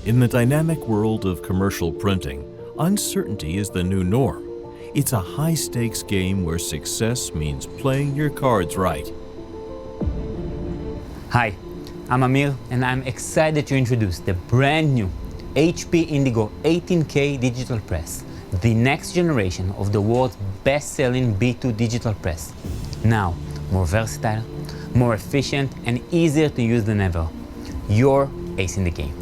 In the dynamic world of commercial printing, uncertainty is the new norm. It's a high-stakes game where success means playing your cards right. Hi, I'm Amir, and I'm excited to introduce the brand new HP Indigo 18K digital press, the next generation of the world's best-selling B2 digital press. Now, more versatile, more efficient, and easier to use than ever. Your ace in the game.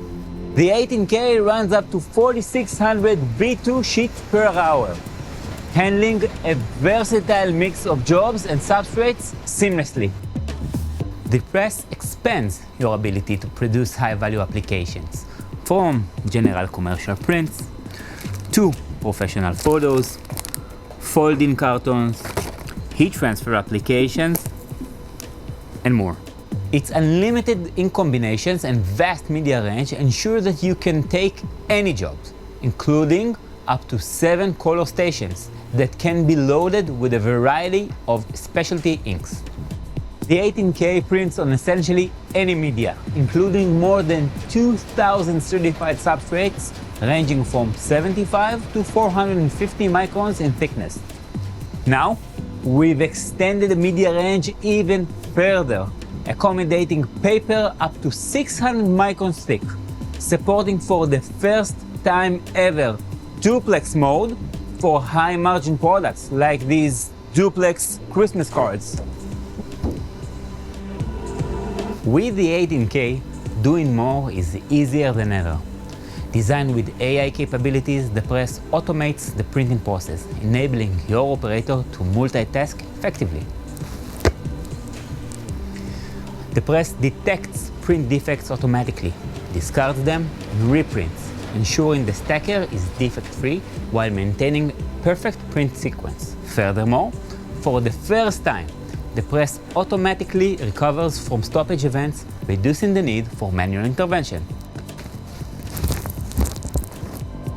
The 18K runs up to 4,600 B2 sheets per hour, handling a versatile mix of jobs and substrates seamlessly. The press expands your ability to produce high-value applications, from general commercial prints to professional photos, folding cartons, heat transfer applications, and more. Its unlimited ink combinations and vast media range ensure that you can take any jobs, including up to 7 color stations that can be loaded with a variety of specialty inks. The 18K prints on essentially any media, including more than 2,000 certified substrates ranging from 75 to 450 microns in thickness. Now, we've extended the media range even further, accommodating paper up to 600 microns thick, supporting for the first time ever duplex mode for high-margin products like these duplex Christmas cards. With the 18K, doing more is easier than ever. Designed with AI capabilities, the press automates the printing process, enabling your operator to multitask effectively. The press detects print defects automatically, discards them, and reprints, ensuring the stacker is defect-free while maintaining perfect print sequence. Furthermore, for the first time, the press automatically recovers from stoppage events, reducing the need for manual intervention.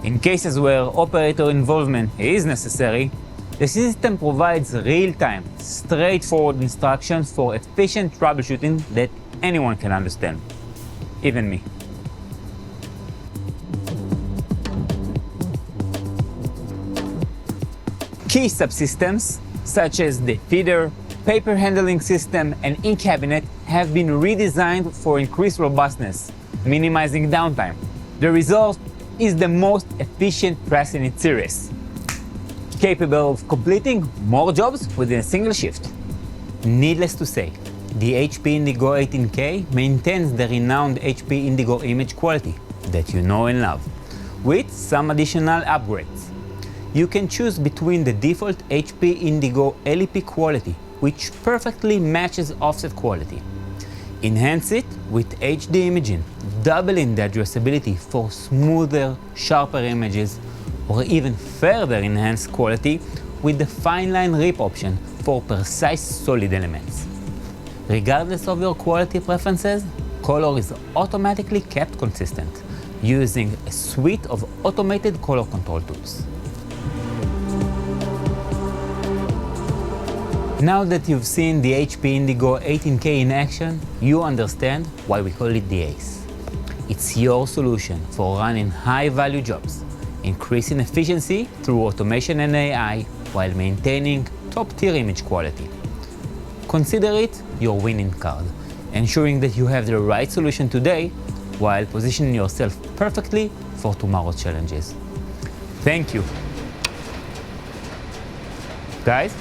In cases where operator involvement is necessary, the system provides real-time, straightforward instructions for efficient troubleshooting that anyone can understand, even me. Key subsystems, such as the feeder, paper handling system, and ink cabinet, have been redesigned for increased robustness, minimizing downtime. The result is the most efficient press in its series, capable of completing more jobs within a single shift. Needless to say, the HP Indigo 18K maintains the renowned HP Indigo image quality that you know and love, with some additional upgrades. You can choose between the default HP Indigo LEP quality, which perfectly matches offset quality. Enhance it with HD imaging, doubling the addressability for smoother, sharper images, or even further enhance quality with the fine line rip option for precise solid elements. Regardless of your quality preferences, color is automatically kept consistent using a suite of automated color control tools. Now that you've seen the HP Indigo 18K in action, you understand why we call it the ACE. It's your solution for running high-value jobs, increasing efficiency through automation and AI while maintaining top-tier image quality. Consider it your winning card, ensuring that you have the right solution today while positioning yourself perfectly for tomorrow's challenges. Thank you. Guys,